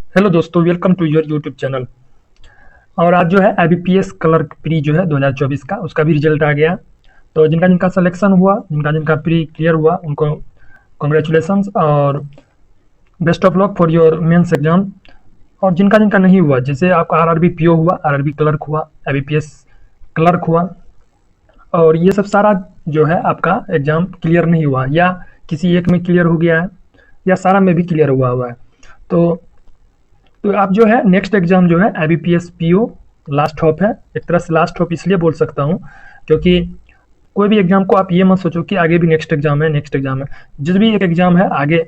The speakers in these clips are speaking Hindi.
हेलो दोस्तों, welcome to your YouTube channel. और आज जो है IBPS क्लर्क प्री जो है 2024 का उसका भी रिजल्ट आ गया। तो जिनका जिनका सिलेक्शन हुआ, जिनका जिनका प्री क्लियर हुआ, उनको कॉन्ग्रेचुलेसन्स और best of luck for your mains exam. और जिनका जिनका नहीं हुआ, जैसे आपका RRB PO हुआ, RRB क्लर्क हुआ, IBPS क्लर्क हुआ, और ये सब सारा जो है आपका एग्जाम क्लियर नहीं हुआ, या किसी एक में क्लियर हो गया है, या सारा में भी क्लियर हुआ है। तो आप जो है नेक्स्ट एग्जाम जो है IBPS PO लास्ट होप है। एक तरह से लास्ट होप इसलिए बोल सकता हूँ क्योंकि कोई भी एग्जाम को आप ये मत सोचो कि आगे भी नेक्स्ट एग्जाम है, नेक्स्ट एग्जाम है। जिस भी एक एग्जाम है आगे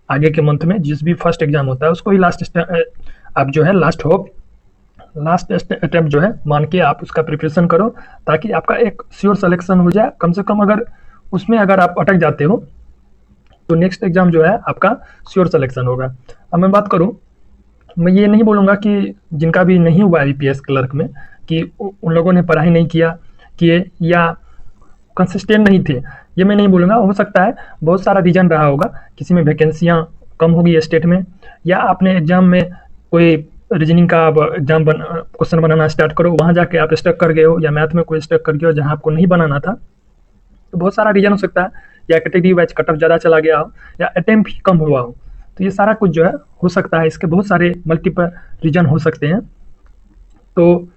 आगे के मंथ में, जिस भी फर्स्ट एग्जाम होता है उसको ही आप जो है लास्ट होप, लास्ट अटेम्प्ट जो है मान के आप उसका प्रिपरेशन करो, ताकि आपका एक श्योर सिलेक्शन हो जाए। कम से कम अगर उसमें अगर आप अटक जाते हो तो नेक्स्ट एग्जाम जो है आपका श्योर सिलेक्शन होगा। अब मैं बात करूँ, मैं ये नहीं बोलूँगा कि जिनका भी नहीं हुआ IBPS क्लर्क में कि उन लोगों ने पढ़ाई नहीं किए या कंसिस्टेंट नहीं थे, ये मैं नहीं बोलूँगा। हो सकता है बहुत सारा रीज़न रहा होगा, किसी में वैकेंसियाँ कम होगी स्टेट में, या आपने एग्ज़ाम में कोई रीजनिंग का एग्जाम क्वेश्चन बनाना स्टार्ट करो, वहाँ जाके आप स्टक कर गए हो, या मैथ में कोई स्टक कर गए हो जहाँ आपको नहीं बनाना था। तो बहुत सारा रीज़न हो सकता है, या कैटेगरी वाइज कट ऑफ ज़्यादा चला गया हो, या अटेम्प्ट ही कम हुआ हो। तो ये सारा कुछ जो है हो सकता है, इसके बहुत सारे मल्टीपल रीजन हो सकते हैं। तो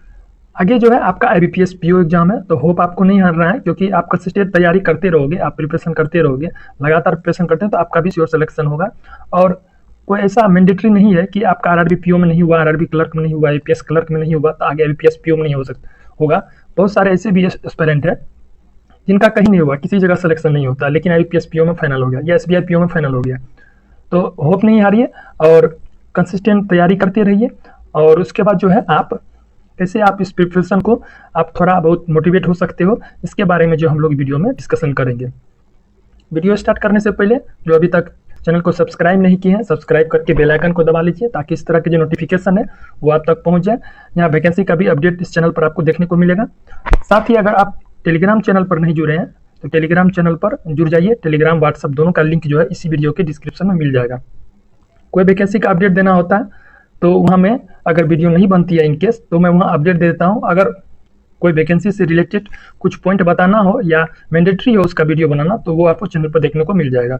आगे जो है आपका IBPS PO एग्जाम है, तो होप आपको नहीं हार रहा है, क्योंकि आप कंसिस्टेंट तैयारी करते रहोगे, आप प्रिपरेशन करते रहोगे, लगातार प्रिपरेशन करते हैं तो आपका भी श्योर सिलेक्शन होगा। और कोई ऐसा मैंडेटरी नहीं है कि आपका RRB PO में नहीं हुआ, RRB क्लर्क में नहीं हुआ, IPS क्लर्क में नहीं हुआ तो आगे IBPS PO में नहीं हो सकता होगा। बहुत सारे ऐसे भी एस्पिरेंट है जिनका कहीं नहीं हुआ, किसी जगह सिलेक्शन नहीं होता, लेकिन IBPS PO में फाइनल हो गया, या SBI PO में फाइनल हो गया। तो होप नहीं हारिए और कंसिस्टेंट तैयारी करते रहिए। और उसके बाद जो है आप कैसे आप इस प्रिपरेशन को आप थोड़ा बहुत मोटिवेट हो सकते हो, इसके बारे में जो हम लोग वीडियो में डिस्कशन करेंगे। वीडियो स्टार्ट करने से पहले जो अभी तक चैनल को सब्सक्राइब नहीं किए हैं, सब्सक्राइब करके बेल आइकन को दबा लीजिए, ताकि इस तरह के जो नोटिफिकेशन है वो आप तक पहुंच जाए। यहाँ वैकेंसी का भी अपडेट इस चैनल पर आपको देखने को मिलेगा। साथ ही अगर आप टेलीग्राम चैनल पर नहीं जुड़े हैं तो टेलीग्राम चैनल पर जुड़ जाइए। टेलीग्राम व्हाट्सअप दोनों का लिंक जो है इसी वीडियो के डिस्क्रिप्शन में मिल जाएगा। कोई वैकेंसी का अपडेट देना होता है तो वहाँ में अगर वीडियो नहीं बनती है इनकेस, तो मैं वहाँ अपडेट दे देता हूँ। अगर कोई वैकेंसी से रिलेटेड कुछ पॉइंट बताना हो या मैंडेटरी हो उसका वीडियो बनाना, तो वो आपको चैनल पर देखने को मिल जाएगा।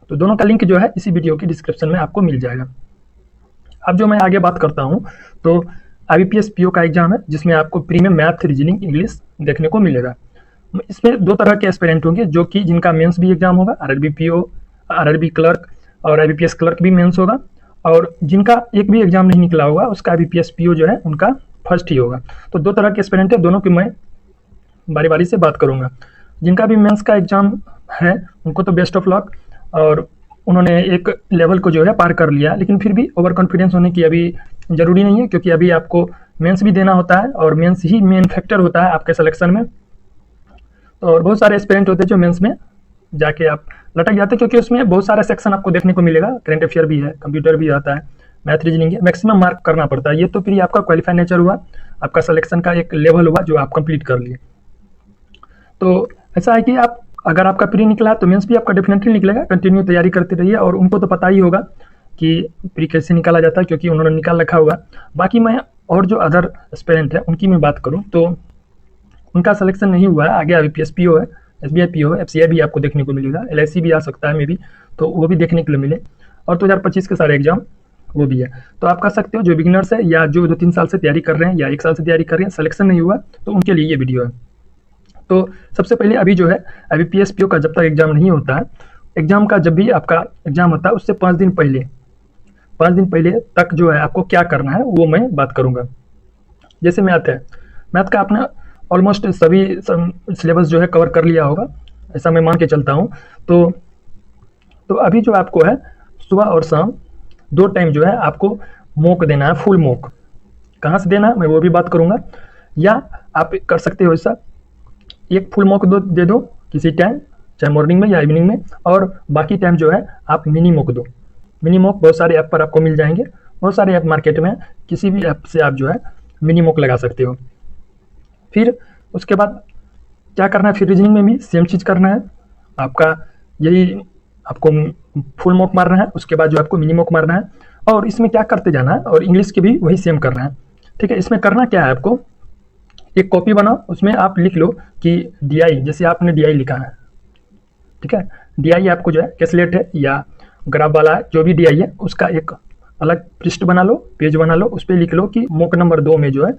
तो दोनों का लिंक जो है इसी वीडियो की डिस्क्रिप्शन में आपको मिल जाएगा। अब जो मैं आगे बात करता हूँ, तो IBPS PO का एग्जाम है जिसमें आपको प्री में मैथ, रीजनिंग, इंग्लिश देखने को मिलेगा। इसमें दो तरह के एस्पिरेंट होंगे, जो कि जिनका मेंस भी एग्जाम होगा, RRB PO, RRB क्लर्क और IBPS क्लर्क भी मेंस होगा। और जिनका एक भी एग्जाम नहीं निकला होगा उसका IBPS PO जो है उनका फर्स्ट ही होगा। तो दो तरह के एस्पिरेंट है, दोनों की मैं बारी बारी से बात करूंगा। जिनका भी मेंस का एग्जाम है उनको तो बेस्ट ऑफ लक, और उन्होंने एक लेवल को जो है पार कर लिया, लेकिन फिर भी ओवर कॉन्फिडेंस होने की अभी ज़रूरी नहीं है, क्योंकि अभी आपको मेंस भी देना होता है, और मेंस ही मेन फैक्टर होता है आपके सिलेक्शन में। और बहुत सारे एस्पिरेंट होते हैं जो मेंस में जाके आप लटक जाते हैं, क्योंकि उसमें बहुत सारे सेक्शन आपको देखने को मिलेगा। करेंट अफेयर भी है, कंप्यूटर भी आता है, मैथ, रीजनिंग है, मैक्सिमम मार्क करना पड़ता है। ये तो फिर आपका क्वालिफाई नेचर हुआ, आपका सिलेक्शन का एक लेवल हुआ जो आप कंप्लीट कर लिए। तो ऐसा है कि आप अगर आपका प्री निकला तो मेंस भी आपका डेफिनेटली निकलेगा। कंटिन्यू तैयारी करते रहिए, और उनको तो पता ही होगा कि प्री कैसे निकाला जाता है, क्योंकि उन्होंने निकाल रखा होगा। बाकी मैं और जो अदर एस्पिरेंट है उनकी मैं बात करूँ तो उनका सिलेक्शन नहीं हुआ है, आगे IBPS PO है, SBI PO है, FCI भी आपको देखने को मिलेगा, LIC भी आ सकता है मे बी, तो वो भी देखने के लिए मिले। और 2025 के सारे एग्जाम वो भी है। तो आप कर सकते हो, जो बिगिनर्स है या जो 2-3 साल से तैयारी कर रहे हैं या 1 साल से तैयारी कर रहे हैं, सिलेक्शन नहीं हुआ तो उनके लिए ये वीडियो है। तो सबसे पहले अभी जो है IBPS PO का जब तक एग्जाम नहीं होता है, एग्जाम का जब भी आपका एग्जाम होता है उससे 5 दिन पहले तक जो है आपको क्या करना है वो मैं बात करूँगा। जैसे मैथ है, मैथ का आपने ऑलमोस्ट सभी सिलेबस जो है कवर कर लिया होगा, ऐसा मैं मान के चलता हूँ। तो अभी जो आपको है सुबह और शाम 2 टाइम जो है आपको मॉक देना है, फुल मॉक। कहाँ से देना है मैं वो भी बात करूँगा, या आप कर सकते हो ऐसा, एक फुल मॉक दे दो किसी टाइम, चाहे मॉर्निंग में या इवनिंग में, और बाकी टाइम जो है आप मिनी मॉक दो। मिनी मॉक बहुत सारे ऐप पर आपको मिल जाएंगे, बहुत सारे ऐप मार्केट में, किसी भी ऐप से आप जो है मिनी मॉक लगा सकते हो। फिर उसके बाद क्या करना है, फिर रीजनिंग में भी सेम चीज़ करना है आपका, यही आपको फुल मॉक मारना है, उसके बाद जो आपको मिनी मॉक मारना है। और इसमें क्या करते जाना है, और इंग्लिश की भी वही सेम करना है। ठीक है, इसमें करना क्या है आपको, एक कॉपी बनाओ, उसमें आप लिख लो कि DI, जैसे आपने DI लिखा है, ठीक है, DI आपको जो है कैसलेट है या ग्राफ वाला है, जो भी DI है उसका एक अलग पृष्ठ बना लो, पेज बना लो, उस पर लिख लो कि मॉक नंबर 2 में जो है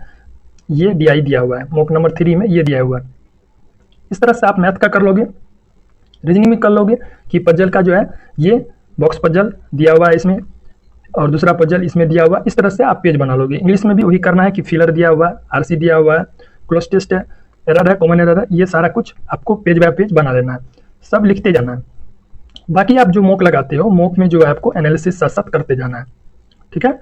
ये DI दिया हुआ है, मॉक नंबर 3 में ये दिया हुआ है। इस तरह से आप मैथ का कर लोगे, रीजनिंग में कर लोगे कि पजल का जो है ये बॉक्स पजल दिया हुआ है इसमें, और दूसरा पजल इसमें दिया हुआ है। इस तरह से आप पेज बना लोगे। इंग्लिश में भी वही करना है कि फिलर दिया हुआ है, RC दिया हुआ है, क्लोज टेस्ट है, एरर है, कॉमन एरर है, ये सारा कुछ आपको पेज बाय पेज बना लेना है, सब लिखते जाना है। बाकी आप जो मॉक लगाते हो, मॉक में जो है आपको एनालिसिस साथ साथ करते जाना है। ठीक है,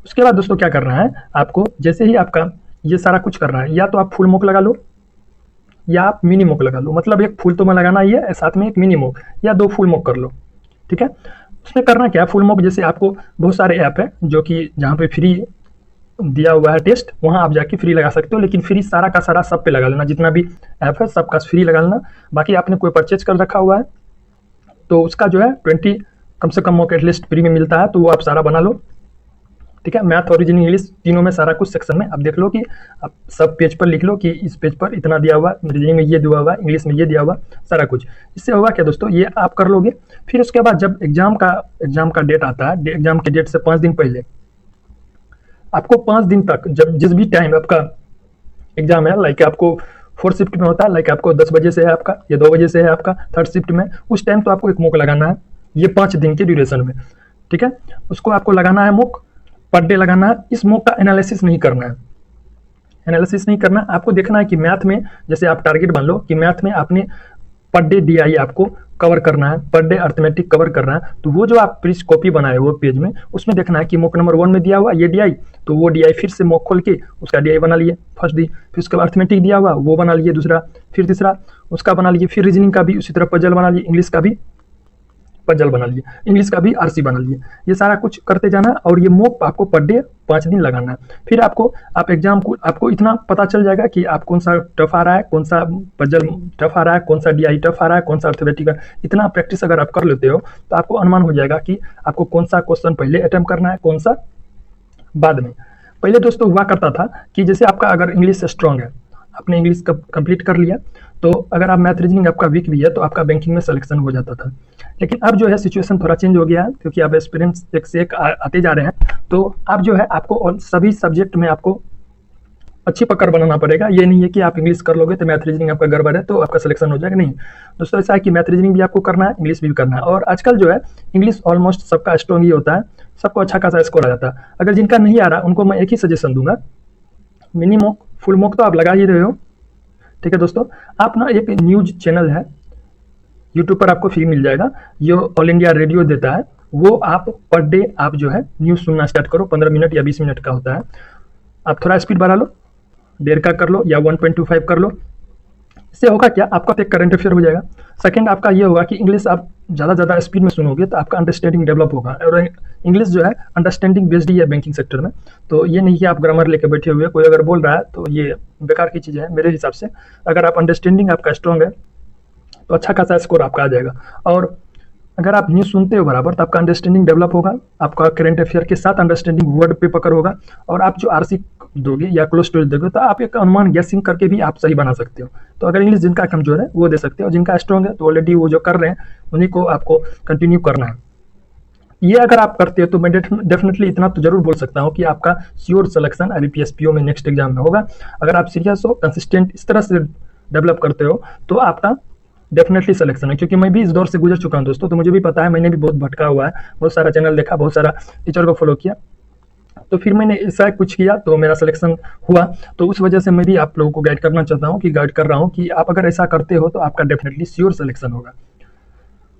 उसके बाद दोस्तों क्या करना है आपको, जैसे ही आपका ये सारा कुछ करना है, या तो आप फुल मॉक लगा लो या आप मिनी मॉक लगा लो, मतलब एक फुल तो मैं लगाना ही है, साथ में एक मिनी मॉक या 2 फुल मॉक कर लो। ठीक है, उसमें करना क्या है, फुल मॉक जैसे आपको बहुत सारे ऐप है जो कि जहाँ पे फ्री दिया हुआ है टेस्ट, वहाँ आप जाके फ्री लगा सकते हो, लेकिन फ्री सारा का सारा सब पे लगा लेना, जितना भी ऐप है सबका फ्री लगा लेना। बाकी आपने कोई परचेज कर रखा हुआ है तो उसका जो है 20 कम से कम मॉक एटलीस्ट फ्री में मिलता है, तो वो आप सारा बना लो। ठीक है, मैथ और रीजनिंग इंग्लिश तीनों में सारा कुछ सेक्शन में आप देख लो कि आप सब पेज पर लिख लो कि इस पेज पर इतना दिया हुआ, रीजनिंग में ये दिया हुआ, इंग्लिश में ये दिया हुआ, सारा कुछ। इससे होगा क्या दोस्तों, ये आप कर लोगे। फिर उसके बाद जब एग्जाम का डेट आता है, एग्जाम के डेट से 5 दिन पहले आपको 5 दिन तक, जब जिस भी टाइम आपका एग्जाम है, लाइक आपको 4 शिफ्ट में होता है, लाइक आपको 10 बजे से है आपका या 2 बजे से है आपका 3rd शिफ्ट में, उस टाइम तो आपको एक मॉक लगाना है, ये 5 दिन के ड्यूरेशन में। ठीक है, उसको आपको लगाना है मॉक, पर डे लगाना है। इस मॉक का एनालिसिस नहीं करना है, एनालिसिस नहीं करना, आपको देखना है कि मैथ में, जैसे आप टारगेट मान लो कि मैथ में आपने पर डे DI आपको कवर करना है, पर डे अर्थमेटिक कवर करना है, तो वो जो आप प्रीस कॉपी बनाए वो पेज में, उसमें देखना है कि मॉक नंबर 1 में दिया हुआ ये DI, तो वो DI फिर से मॉक खोल के उसका DI बना लिए फर्स्ट दिन, फिर उसके बाद अर्थमेटिक दिया हुआ वो बना लिए दूसरा, फिर तीसरा उसका बना लिए, फिर रीजनिंग का भी उसी तरह पजल बना लिए, इंग्लिश का भी पजल बना लिए, इंग्लिश का भी RC बना लिए। ये सारा कुछ करते जाना, और ये मॉक आपको पर डे 5 दिन लगाना है। फिर आप एग्जाम को आपको इतना पता चल जाएगा कि आप कौन सा टफ आ रहा है, कौन सा पजल टफ आ रहा है, कौन सा DI टफ आ रहा है, कौन सा अर्थमेटिक। इतना प्रैक्टिस अगर आप कर लेते हो तो आपको अनुमान हो जाएगा कि आपको कौन सा क्वेश्चन पहले अटेम्प्ट करना है, कौन सा बाद में। पहले दोस्तों हुआ करता था कि जैसे आपका अगर इंग्लिश स्ट्रांग है, आपने इंग्लिश कंप्लीट कर लिया, तो अगर आप मैथ रीजनिंग आपका वीक भी है तो आपका बैंकिंग में सिलेक्शन हो जाता था। लेकिन अब जो है सिचुएशन थोड़ा चेंज हो गया है, क्योंकि आप एक्सपीरियंस एक से एक आते जा रहे हैं, तो आप जो है आपको सभी सब्जेक्ट में आपको अच्छी पकड़ बनाना पड़ेगा। ये नहीं है कि आप इंग्लिश कर लोगे तो मैथ रीजनिंग आपका गड़बड़ है तो आपका सिलेक्शन हो जाएगा, नहीं दोस्तों, ऐसा है कि मैथ रीजनिंग भी आपको करना है, इंग्लिश भी करना है। और आजकल जो है इंग्लिश ऑलमोस्ट सबका स्ट्रॉन्ग ही होता है, सबको अच्छा खासा स्कोर आ जाता है। अगर जिनका नहीं आ रहा उनको मैं एक ही सजेशन दूंगा, मिनी मॉक, फुल मॉक तो आप लगा ही रहे हो। ठीक है दोस्तों, आप ना एक न्यूज चैनल है यूट्यूब पर आपको फ्री मिल जाएगा, जो ऑल इंडिया रेडियो देता है, वो आप पर डे आप जो है न्यूज़ सुनना स्टार्ट करो, 15 मिनट या 20 मिनट का होता है। आप थोड़ा स्पीड बढ़ा लो, 1.5 का कर लो या 1.25 कर लो। इससे होगा क्या, आपका तो एक करंट अफेयर हो जाएगा। सेकंड आपका ये होगा कि इंग्लिश आप ज़्यादा स्पीड में सुनोगे तो आपका अंडरस्टैंडिंग डेवलप होगा, और इंग्लिश जो है अंडरस्टैंडिंग बेस्ड ही है बैंकिंग सेक्टर में। तो ये नहीं कि आप ग्रामर लेके बैठे हुए, कोई अगर बोल रहा है तो ये बेकार की चीज़ है मेरे हिसाब से। अगर आप अंडरस्टैंडिंग आपका स्ट्रॉन्ग है तो अच्छा खासा स्कोर आपका आ जाएगा। और अगर आप न्यूज़ सुनते हो बराबर तो आपका अंडरस्टैंडिंग डेवलप होगा, आपका करंट अफेयर के साथ अंडरस्टैंडिंग वर्ड पे पकड़ होगा, और आप जो RC दोगे या क्लोज स्टोरेज दोगे तो आप एक अनुमान गैसिंग करके भी आप सही बना सकते हो। तो अगर इंग्लिश जिनका कमजोर है वो दे सकते हो, जिनका स्ट्रॉन्ग है तो ऑलरेडी वो जो कर रहे हैं उन्हीं को आपको कंटिन्यू करना है। ये अगर आप करते हो तो मैं डेफिनेटली इतना तो जरूर बोल सकता हूँ कि आपका श्योर सिलेक्शन IBPS PO में नेक्स्ट एग्जाम में होगा। अगर आप सीरियस हो, कंसिस्टेंट इस तरह से डेवलप करते हो तो आपका डेफिनेटली सिलेक्शन है। क्योंकि मैं भी इस दौर से गुजर चुका हूं दोस्तों, तो मुझे भी पता है, मैंने भी बहुत भटका हुआ है, बहुत सारा चैनल देखा, बहुत सारा टीचर को फॉलो किया, तो फिर मैंने ऐसा कुछ किया तो मेरा सिलेक्शन हुआ। तो उस वजह से मैं भी आप लोगों को गाइड करना चाहता हूँ, कि गाइड कर रहा हूँ कि आप अगर ऐसा करते हो तो आपका डेफिनेटली श्योर सिलेक्शन होगा।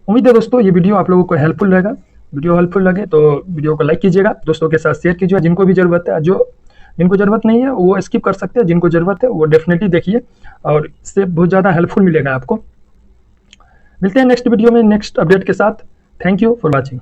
उम्मीद है दोस्तों ये वीडियो आप लोगों को हेल्पफुल रहेगा। वीडियो हेल्पफुल लगे तो वीडियो को लाइक कीजिएगा, दोस्तों के साथ शेयर कीजिएगा, जिनको भी जरूरत है। जिनको जरूरत नहीं है वो स्किप कर सकते हैं, जिनको जरूरत है वो डेफिनेटली देखिए, और इससे बहुत ज़्यादा हेल्पफुल मिलेगा आपको। मिलते हैं नेक्स्ट वीडियो में नेक्स्ट अपडेट के साथ। Thank you for watching.